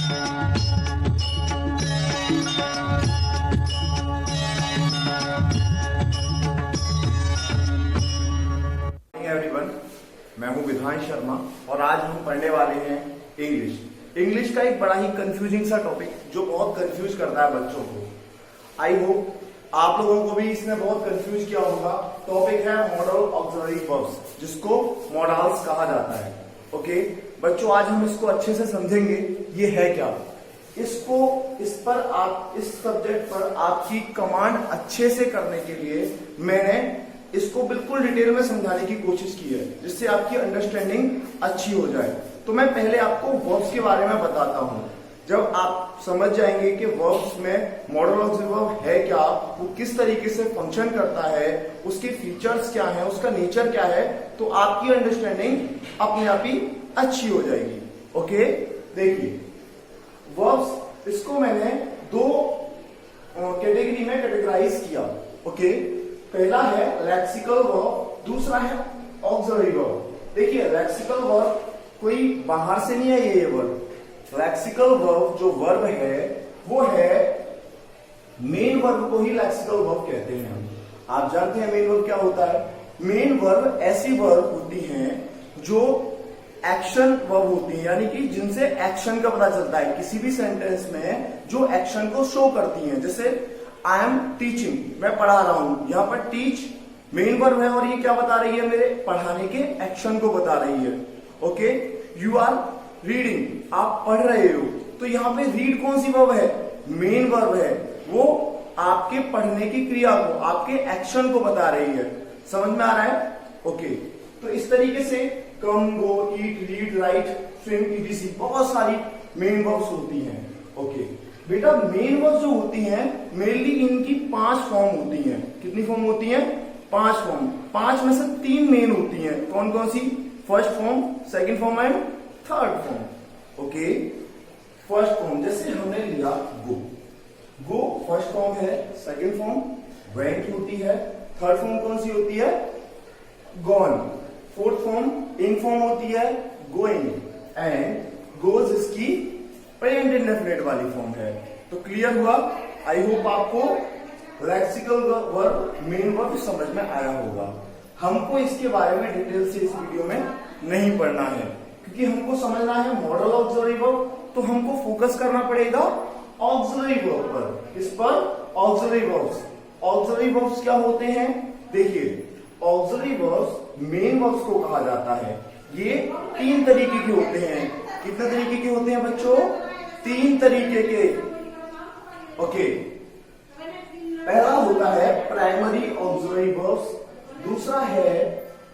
Everyone, मैं हूं विधान शर्मा और आज हम पढ़ने वाले हैं इंग्लिश का एक बड़ा ही कंफ्यूजिंग सा टॉपिक जो बहुत कंफ्यूज करता है बच्चों को। आई होप आप लोगों को भी इसने बहुत कंफ्यूज किया होगा। टॉपिक है मॉडल ऑक्सिलरी वर्ब्स, जिसको मॉडल्स कहा जाता है। ओके बच्चों, आज हम इसको अच्छे से समझेंगे ये है क्या। इस सब्जेक्ट पर आपकी कमांड अच्छे से करने के लिए मैंने इसको बिल्कुल डिटेल में समझाने की कोशिश की है, जिससे आपकी अंडरस्टैंडिंग अच्छी हो जाए। तो मैं पहले आपको वर्ब्स के बारे में बताता हूं। जब आप समझ जाएंगे कि वर्ब्स में मॉडल ऑक्सिलरी वर्ब है क्या, वो किस तरीके से फंक्शन करता है, उसके फीचर्स क्या है, उसका नेचर क्या है, तो आपकी अंडरस्टैंडिंग अपने आप ही अच्छी हो जाएगी। ओके देखिए, वर्ब्स इसको मैंने दो कैटेगरी में कैटेगराइज किया। ओके, पहला है लेक्सिकल वर्ब, दूसरा है ऑक्सिलरी वर्ब। देखिए, लेक्सिकल वर्ब कोई बाहर से नहीं है ये वर्ब। लेक्सिकल वर्ब जो वर्ब है वो है मेन वर्ब को ही लेक्सिकल वर्ब कहते हैं हम। आप जानते हैं मेन वर्ब क्या होता है। मेन वर्ब ऐसी वर्ब होती हैं जो एक्शन वर्ब होती है, यानी कि जिनसे एक्शन का पता चलता है किसी भी सेंटेंस में, जो एक्शन को शो करती हैं। जैसे आई एम टीचिंग, मैं पढ़ा रहा हूं, यहां पर टीच मेन वर्ब है और ये क्या बता रही है, मेरे पढ़ाने के एक्शन को बता रही है। ओके, यू आर रीडिंग, आप पढ़ रहे हो, तो यहाँ पे रीड कौन सी वर्ब है, मेन वर्ब है, वो आपके पढ़ने की क्रिया को, आपके एक्शन को बता रही है। समझ में आ रहा है। ओके, तो इस तरीके से कम, गो, ईट, रीड, राइट, स्विम, ईटीसी बहुत सारी मेन वर्ब्स होती हैं। ओके बेटा, मेन वर्ब्स जो होती हैं मेनली इनकी 5 फॉर्म होती हैं। कितनी फॉर्म होती हैं? 5 फॉर्म। 5 में से 3 मेन होती हैं। कौन कौन सी? First form, second form and third form. Okay, first form जैसे हमने लिया गो फर्स्ट फॉर्म है, सेकंड फॉर्म वेंट होती है, थर्ड फॉर्म कौन सी होती है? गॉन, फोर्थ फॉर्म इनफॉर्म होती है, गोइंग, एंड गोज इसकी प्रेजेंट इंडेफिनिट वाली फॉर्म है। तो क्लियर हुआ? आई होप आपको लेक्सिकल वर्ब, मेन वर्ब समझ में आया होगा। हमको इसके बारे में डिटेल से इस वीडियो में नहीं पढ़ना है, क्योंकि हमको समझना है मॉडल ऑक्सिलरी वर्ब, तो हमको फोकस करना पड़ेगा ऑक्सिलरी वर्ब पर। किस पर? Auxiliary verbs. ऑक्सिलरी वर्ब्स क्या होते हैं? देखिए, ऑक्सिलरी वर्ब्स मेन वर्ब्स को कहा जाता है। ये 3 तरीके के होते हैं। कितने तरीके के होते हैं बच्चों? 3 तरीके के। ओके, पहला होता है प्राइमरी ऑक्सिलरी वर्ब्स, दूसरा है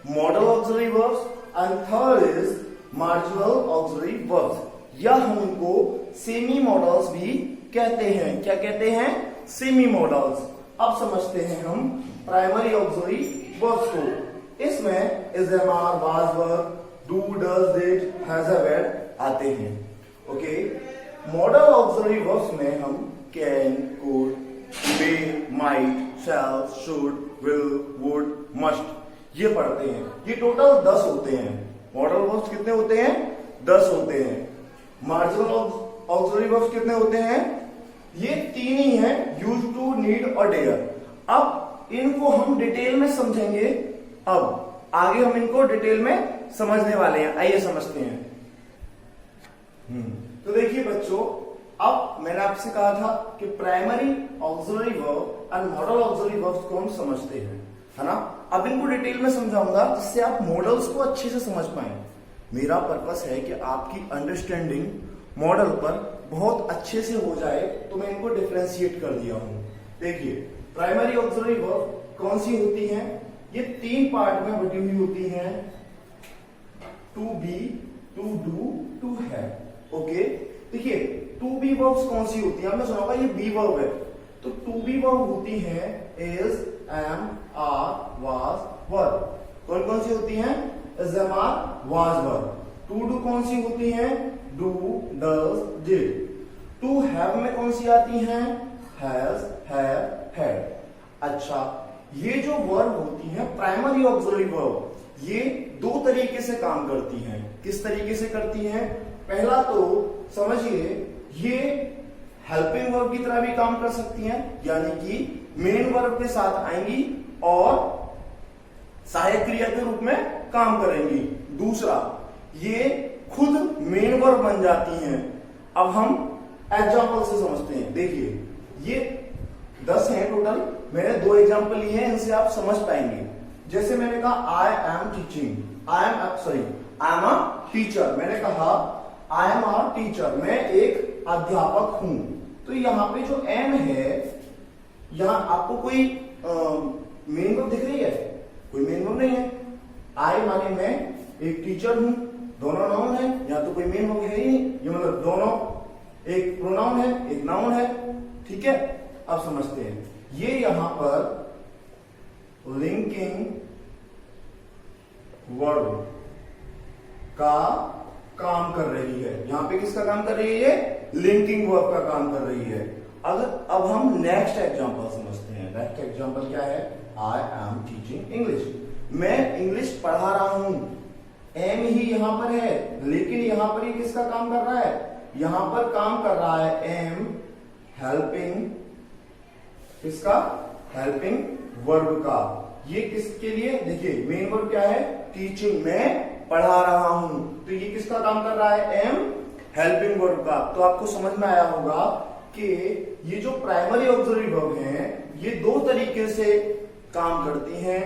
model auxiliary verbs, and third is marginal auxiliary verbs, या हम इनको सेमी मॉडल्स भी कहते हैं। क्या कहते हैं? Semi models. अब समझते हैं हम प्राइमरी ऑक्सिलरी वर्ब्स को। इसमें is, am, are, was, were, do, does, did, has, have आते हैं। ओके, मॉडल ऑक्सिलरी वर्ब्स में हम can, could, may, might, shall, should, will, would, must ये पढ़ते हैं। ये टोटल 10 होते हैं। मॉडल वर्ब्स कितने होते हैं? 10 होते हैं। मार्जिनल ऑक्सिलरी वर्ब्स कितने होते हैं? ये 3 ही हैं, यूज टू, नीड और डेयर। अब इनको हम डिटेल में समझेंगे। अब आगे हम इनको डिटेल में समझने वाले हैं। आइए समझते हैं। तो देखिए बच्चों, अब मैंने आपसे कहा था कि प्राइमरी ऑक्सिलरी वर्ब और मॉडल ऑक्सिलरी वर्ब्स को हम समझते हैं, है ना। अब इनको डिटेल में समझाऊंगा, जिससे आप मॉडल्स को अच्छे से समझ पाए। मेरा पर्पस है कि आपकी अंडरस्टैंडिंग मॉडल पर बहुत अच्छे से हो जाए, तो मैं इनको डिफरेंशिएट कर दिया हूं। देखिए, प्राइमरी ऑक्सिलरी वर्ब कौन सी होती हैं? ये 3 पार्ट में बटी हुई होती हैं। To be, to do, to have. Okay, देखिए टू बी वर्ब्स कौन सी होती है? आपने सुना होगा ये बी वर्ब है। तो टू बी वर्ब होती है is, am, are, was, were. कौन कौन सी होती हैं? Is, am, are, was, were. To do कौन सी होती हैं? Do, does, did. To have में कौन सी आती हैं? Has, have, had. अच्छा, ये जो वर्ब होती है प्राइमरी ऑक्सिलरी वर्ब, ये 2 तरीके से काम करती हैं। किस तरीके से करती हैं? पहला तो समझिए, ये हेल्पिंग वर्ब की तरह भी काम कर सकती हैं, यानी कि मेन वर्ब के साथ आएंगी और सहायक क्रिया के रूप में काम करेंगी। दूसरा, ये खुद मेन वर्ब बन जाती हैं। अब हम एग्जाम्पल से समझते हैं। देखिए, ये 10 हैं टोटल, मैंने 2 एग्जाम्पल लिए हैं, इनसे आप समझ पाएंगे। जैसे मैंने कहा I am teaching, I am a teacher. मैंने कहा आई एम अ टीचर, मैं एक अध्यापक हूं। तो यहां पे जो एम है, यहां आपको कोई मेन वर्ब दिख रही है? कोई मेन वर्ब नहीं है। आई माने मैं एक टीचर हूं, दोनों नाउन है, या तो कोई मेन वर्ब है ही नहीं, ये मतलब दोनों एक प्रोनाउन है, एक नाउन है। ठीक है, अब समझते हैं। ये यहां पर लिंकिंग वर्ब का काम कर रही है। यहां पे किसका काम कर रही है? लिंकिंग वर्ब का काम कर रही है। अब हम नेक्स्ट एग्जांपल समझते हैं। नेक्स्ट एग्जांपल क्या है? आई एम टीचिंग इंग्लिश, मैं इंग्लिश पढ़ा रहा हूं। एम ही यहां पर है, लेकिन यहां पर ये किसका काम कर रहा है? यहां पर काम कर रहा है एम हेल्पिंग, किसका? हेल्पिंग वर्ब का। ये किसके लिए? देखिए, मेन वर्ब क्या है? टीचिंग, मैं पढ़ा रहा हूं। तो ये किसका काम कर रहा है? एम हेल्पिंग वर्ब का। तो आपको समझ में आया होगा कि ये जो प्राइमरी ऑक्सिलरी वर्ब हैं, ये 2 तरीके से काम करती हैं।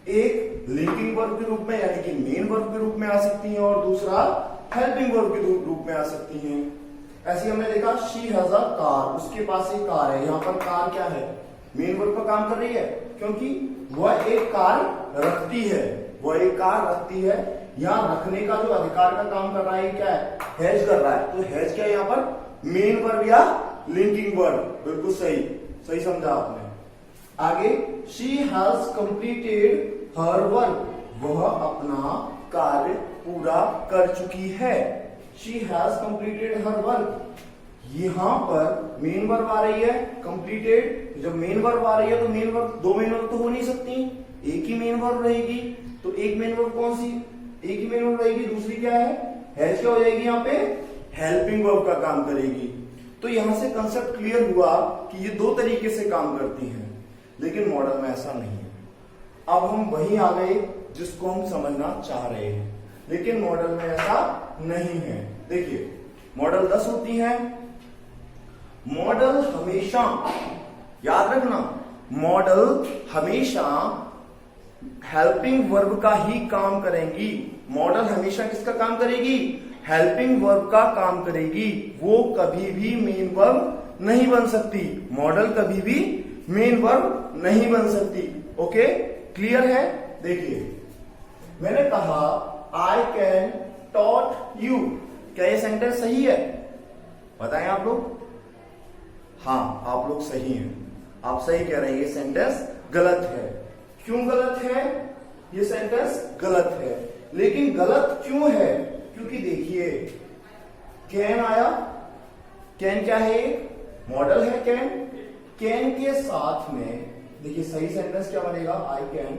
एक लिंकिंग वर्ब के रूप में, यानी कि मेन वर्ब के रूप में आ सकती हैं, और दूसरा हेल्पिंग वर्ब के रूप में आ सकती हैं। ऐसे हमने देखा शी हैज अ कार, उसके पास एक कार है। यहां पर कार क्या है? मेन वर्ब का काम कर रही है, क्योंकि वह एक कार रखती है। वह एक कार रखती है। यहां रखने का जो अधिकार का काम कर रहा है क्या है? हैज कर रहा है। तो हैज क्या है यहाँ पर? मेन वर्ब या लिंकिंग वर्ब। बिल्कुल सही समझा आपने। आगे, she has completed her work, वह अपना कार्य पूरा कर चुकी है। She has completed her work. यहां पर मेन वर्ब आ रही है, कंप्लीटेड। जब मेन वर्ब आ रही है तो मेन वर्ब, 2 मेन वर्ब तो हो नहीं सकती, एक ही मेन वर्ब रहेगी। तो एक मेन वर्ब कौन सी? एक ही मेन वर्ब रहेगी। दूसरी क्या है? हैज क्या हो जाएगी? यहाँ पे हेल्पिंग वर्ब का काम करेगी। तो यहां से कंसेप्ट क्लियर हुआ कि ये 2 तरीके से काम करती हैं, लेकिन मॉडल में ऐसा नहीं है। अब हम वहीं आ गए जिसको हम समझना चाह रहे हैं, लेकिन मॉडल में ऐसा नहीं है। देखिए, मॉडल 10 होती है। मॉडल हमेशा, याद रखना, मॉडल हमेशा हेल्पिंग वर्ब का ही काम करेंगी। मॉडल हमेशा किसका काम करेगी? हेल्पिंग वर्ब का काम करेगी। वो कभी भी मेन वर्ब नहीं बन सकती। मॉडल कभी भी मेन वर्ब नहीं बन सकती। ओके, क्लियर है? देखिए, मैंने कहा आई कैन टॉट यू। क्या ये सेंटेंस सही है? बताएं आप लोग। हाँ, आप लोग सही हैं, आप सही कह रहे हैं। ये सेंटेंस गलत है। क्यों गलत है? ये सेंटेंस गलत है, लेकिन गलत क्यों है? क्योंकि देखिए, कैन आया। कैन क्या है? मॉडल है कैन। कैन के साथ में देखिए सही सेंटेंस क्या बनेगा? आई कैन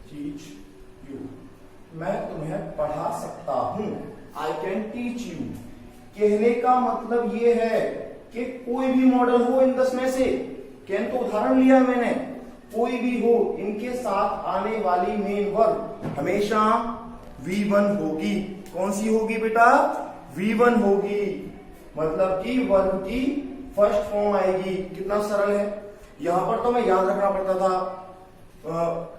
टीच यू, मैं तुम्हें पढ़ा सकता हूं। I can teach you. कहने का मतलब ये है कि कोई भी मॉडल हो इन 10 में से, कैन तो उदाहरण लिया मैंने, कोई भी हो, इनके साथ आने वाली मेन वर्ब हमेशा V1 होगी। कौन सी होगी बेटा? V1 होगी। मतलब कि वर्ब की फर्स्ट फॉर्म आएगी। कितना सरल है। यहां पर तो मैं याद रखना पड़ता था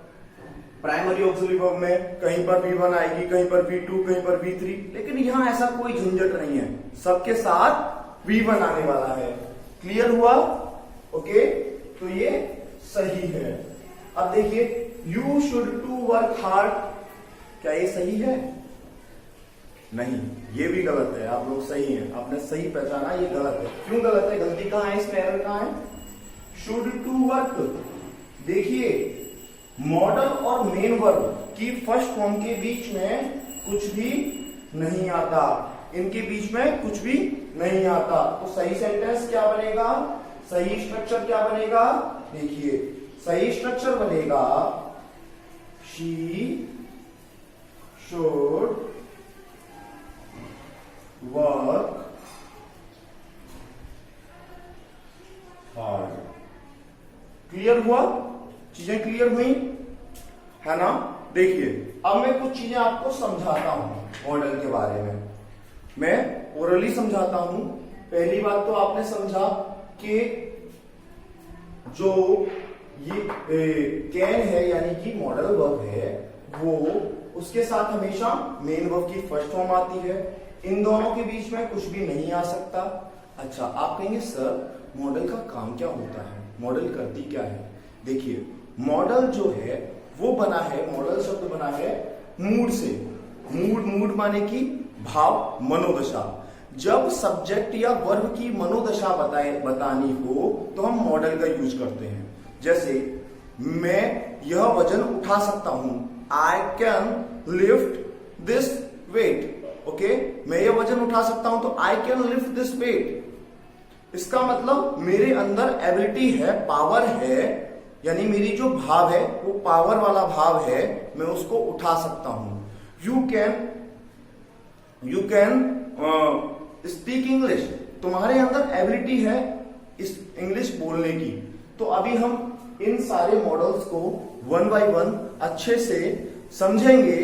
प्राइमरी ऑक्सिलरी वर्ब में, कहीं पर V1 आएगी, कहीं पर V2, कहीं पर V3, लेकिन यहां ऐसा कोई झंझट नहीं है। सबके साथ V1 आने वाला है। क्लियर हुआ? ओके, तो ये सही है। अब देखिए, you should to work hard, क्या ये सही है? नहीं, ये भी गलत है। आप लोग सही हैं, आपने सही पहचाना, ये गलत है। क्यों गलत है? गलती कहां है? इसमें एरर कहां है? Should to work. देखिए, मॉडल और मेन वर्ब की फर्स्ट फॉर्म के बीच में कुछ भी नहीं आता। इनके बीच में कुछ भी नहीं आता। तो सही सेंटेंस क्या बनेगा? सही स्ट्रक्चर क्या बनेगा? देखिए, सही स्ट्रक्चर बनेगा शी शुड वर्क क्लियर हुआ? चीजें क्लियर हुई है ना? देखिए अब मैं कुछ चीजें आपको समझाता हूं मॉडल के बारे में। मैं ओरली समझाता हूं। पहली बात तो आपने समझा कि जो ये कैन है यानी कि मॉडल वर्ब है, वो उसके साथ हमेशा मेन वर्ब की फर्स्ट फॉर्म आती है। इन दोनों के बीच में कुछ भी नहीं आ सकता। अच्छा, आप कहेंगे सर मॉडल का काम क्या होता है, मॉडल करती क्या है? देखिए मॉडल जो है वो बना है, मॉडल शब्द बना है मूड से। मूड माने की भाव, मनोदशा। जब सब्जेक्ट या वर्ब की मनोदशा बतानी हो तो हम मॉडल का यूज करते हैं। जैसे मैं यह वजन उठा सकता हूं, I can lift this weight. Okay, मैं यह वजन उठा सकता हूं तो I can lift this weight. इसका मतलब मेरे अंदर एबिलिटी है, पावर है, यानी मेरी जो भाव है वो पावर वाला भाव है, मैं उसको उठा सकता हूं। You can speak English. तुम्हारे अंदर एबिलिटी है इस इंग्लिश बोलने की। तो अभी हम इन सारे मॉडल्स को वन बाय वन अच्छे से समझेंगे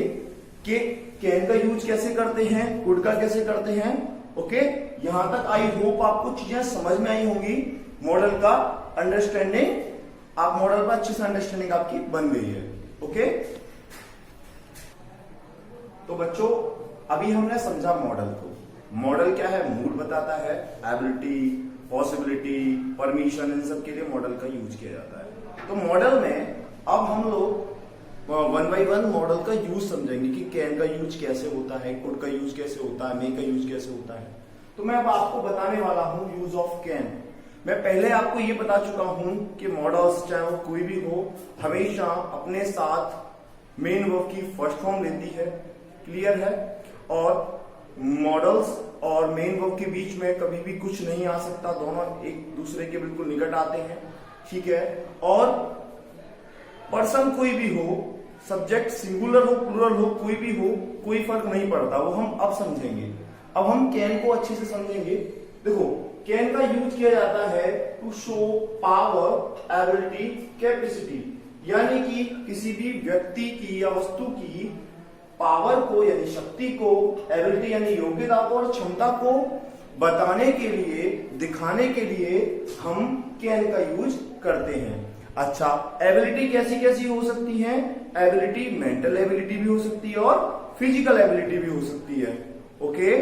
कि कैन का यूज कैसे करते हैं, कुड का कैसे करते हैं। ओके, यहां तक आई होप आपको चीजें समझ में आई होंगी। मॉडल का अंडरस्टैंडिंग, आप मॉडल पर अच्छी से अंडरस्टैंडिंग आपकी बन गई है। ओके, तो बच्चों अभी हमने समझा मॉडल को। मॉडल क्या है? मूड बताता है, एबिलिटी, पॉसिबिलिटी, परमिशन, इन सब के लिए मॉडल का यूज किया जाता है। तो मॉडल में अब हम लोग वन बाय वन मॉडल का यूज समझेंगे कि कैन का यूज कैसे होता है, कुड का यूज कैसे होता है, मे का यूज कैसे होता है। तो मैं अब आपको बताने वाला हूं यूज ऑफ कैन। मैं पहले आपको ये बता चुका हूं कि मॉडल्स चाहे वो कोई भी हो, हमेशा अपने साथ मेन वर्ब की फर्स्ट फॉर्म लेती है। क्लियर है? और मॉडल्स और मेन वर्ब के बीच में कभी भी कुछ नहीं आ सकता, दोनों एक दूसरे के बिल्कुल निकट आते हैं। ठीक है? और पर्सन कोई भी हो, सब्जेक्ट सिंगुलर हो, प्लूरल हो, कोई भी हो, कोई फर्क नहीं पड़ता। वो हम अब समझेंगे। अब हम कैन को अच्छे से समझेंगे। देखो कैन का यूज किया जाता है to show power, ability, capacity, यानी कि किसी भी व्यक्ति की या वस्तु की पावर को यानी शक्ति को, एबिलिटी यानी योग्यता को और क्षमता को बताने के लिए, दिखाने के लिए हम कैन का यूज करते हैं। अच्छा, एबिलिटी कैसी कैसी हो सकती है? एबिलिटी मेंटल एबिलिटी भी हो सकती है और फिजिकल एबिलिटी भी हो सकती है। ओके,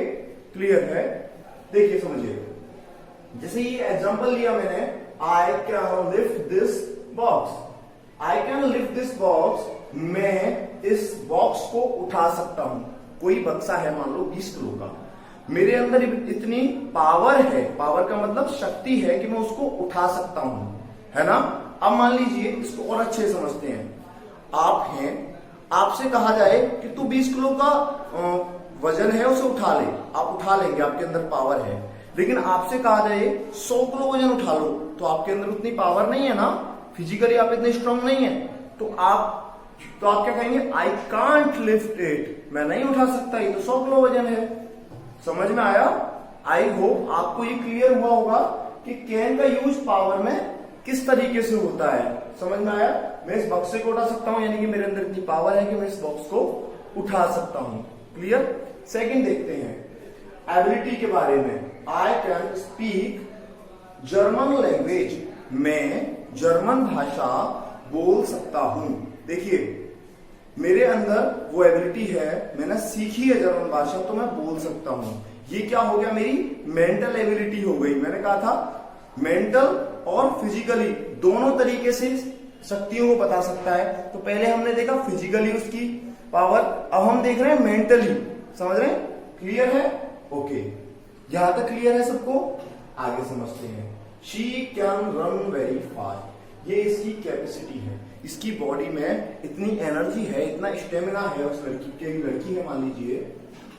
क्लियर है? देखिए समझिए, जैसे ये एग्जांपल लिया मैंने, आई can lift this box. I can lift this box, मैं इस बॉक्स को उठा सकता हूं। कोई बक्सा है मान लो 20 किलो का, मेरे अंदर इतनी पावर है, पावर का मतलब शक्ति है कि मैं उसको उठा सकता हूं, है ना? अब मान लीजिए इसको और अच्छे समझते हैं। आप हैं, आपसे कहा जाए कि तू 20 किलो का वजन है उसे उठा ले, आप उठा लेंगे, आपके अंदर पावर है। लेकिन आपसे कहा जाए 100 किलो वजन उठा लो, तो आपके अंदर उतनी पावर नहीं है ना, फिजिकली आप इतने स्ट्रांग नहीं है। तो आप क्या कहेंगे? आई कांट लिफ्ट इट, मैं नहीं उठा सकता, ये तो 100 किलो वजन है। समझ में आया? आई होप आपको ये क्लियर हुआ होगा कि कैन का यूज पावर में किस तरीके से होता है। समझ में आया? मैं इस बक्से को उठा सकता हूं, यानी कि मेरे अंदर इतनी पावर है कि मैं इस बॉक्स को उठा सकता हूं। क्लियर? सेकंड देखते हैं एबिलिटी के बारे में। I can speak German language, मैं जर्मन भाषा बोल सकता हूं। देखिए मेरे अंदर वो एबिलिटी है, मैंने सीखी है जर्मन भाषा, तो मैं बोल सकता हूं। ये क्या हो गया? मेरी मेंटल एबिलिटी हो गई। मैंने कहा था मेंटल और फिजिकली दोनों तरीके से शक्तियों को बता सकता है। तो पहले हमने देखा फिजिकली उसकी पावर, अब हम देख रहे हैं मेंटली। समझ रहे हैं? क्लियर है? ओके, यहां तक क्लियर है सबको? आगे समझते हैं। She can run very fast, ये इसकी कैपेसिटी है, इसकी बॉडी में इतनी एनर्जी है, इतना स्टेमिना है उस लड़की के। लड़की है मान लीजिए,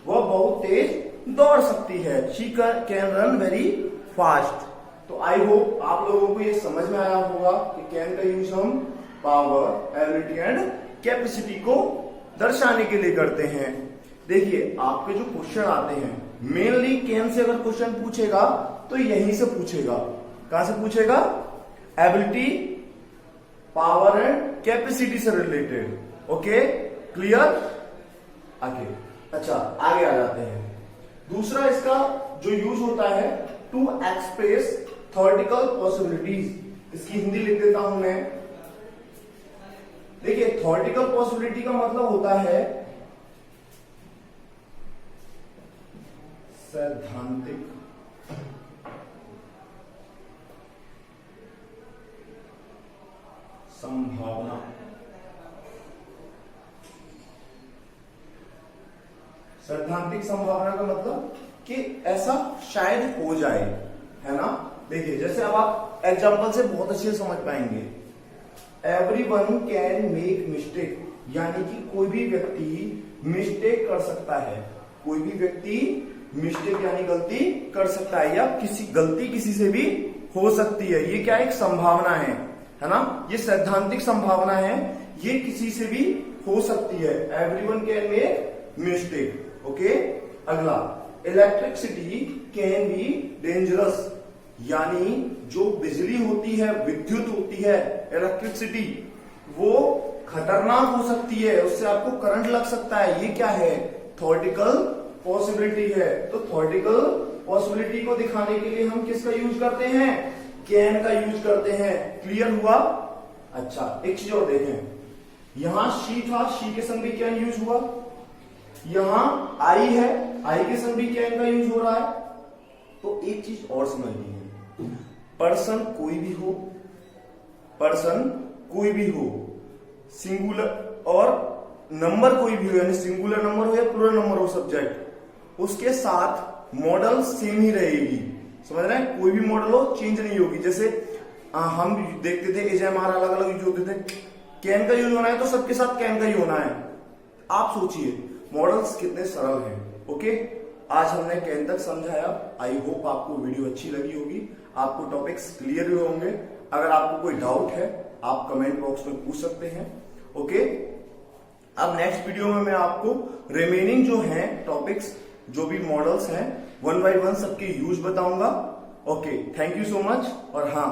वह बहुत तेज दौड़ सकती है। She can run very fast. तो आई होप आप लोगों को ये समझ में आया होगा कि कैन का यूज हम पावर, एबिलिटी एंड कैपेसिटी को दर्शाने के लिए करते हैं। देखिए आपके जो क्वेश्चन आते हैं, मेनली कैन से अगर क्वेश्चन पूछेगा तो यहीं से पूछेगा। कहां से पूछेगा? एबिलिटी, पावर एंड कैपेसिटी से रिलेटेड। Okay, clear? आगे, अच्छा आगे आ जाते हैं। दूसरा इसका जो यूज होता है टू एक्सप्रेस थ्योरेटिकल पॉसिबिलिटीज। इसकी हिंदी लिख देता हूं मैं। देखिए, थ्योरेटिकल पॉसिबिलिटी का मतलब होता है सैद्धांतिक संभावना। सैद्धांतिक संभावना का मतलब कि ऐसा शायद हो जाए, है ना। देखिए, जैसे अब आप एग्जांपल से बहुत अच्छे से समझ पाएंगे। एवरीवन कैन मेक मिस्टेक, यानी कि कोई भी व्यक्ति मिस्टेक कर सकता है। कोई भी व्यक्ति मिस्टेक यानी गलती कर सकता है, या गलती किसी से भी हो सकती है। ये क्या एक संभावना है ना। ये सैद्धांतिक संभावना है, ये किसी से भी हो सकती है। Everyone can make mistake. Okay, अगला, इलेक्ट्रिसिटी कैन बी डेंजरस, यानी जो बिजली होती है, विद्युत होती है, इलेक्ट्रिसिटी, वो खतरनाक हो सकती है, उससे आपको करंट लग सकता है। ये क्या है? थ्योरेटिकल पॉसिबिलिटी है। तो थ्योरेटिकल पॉसिबिलिटी को दिखाने के लिए हम किसका यूज करते हैं? कैन का यूज करते हैं। क्लियर हुआ? अच्छा, एक चीज और देखें, यहां शी था, शी के संग भी कैन यूज हुआ। यहां आई है, आई के संग भी कैन का यूज हो रहा है। तो एक चीज और समझनी है, पर्सन कोई भी हो, पर्सन कोई भी हो, सिंगुलर और नंबर कोई भी हो, यानी सिंगुलर नंबर हो या प्लूरल नंबर हो सब्जेक्ट, उसके साथ मॉडल सेम ही रहेगी। समझ रहे हैं? कोई भी मॉडल हो, चेंज नहीं होगी। जैसे हम देखते थे एजेएमआर अलग अलग यूज होते थे, कैन का यूज होना है तो सबके साथ कैन का ही होना है। आप सोचिए मॉडल्स कितने सरल हैं। ओके, आज हमने कैन तक समझाया। आई होप आपको वीडियो अच्छी लगी होगी, आपको टॉपिक्स क्लियर हुए होंगे। अगर आपको कोई डाउट है आप कमेंट बॉक्स में पूछ सकते हैं। ओके, अब नेक्स्ट वीडियो में मैं आपको रिमेनिंग जो हैं टॉपिक्स, जो भी मॉडल्स हैं, 1 by 1 सबके यूज बताऊंगा। Okay, thank you so much. और हाँ,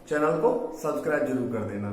चैनल को सब्सक्राइब जरूर कर देना।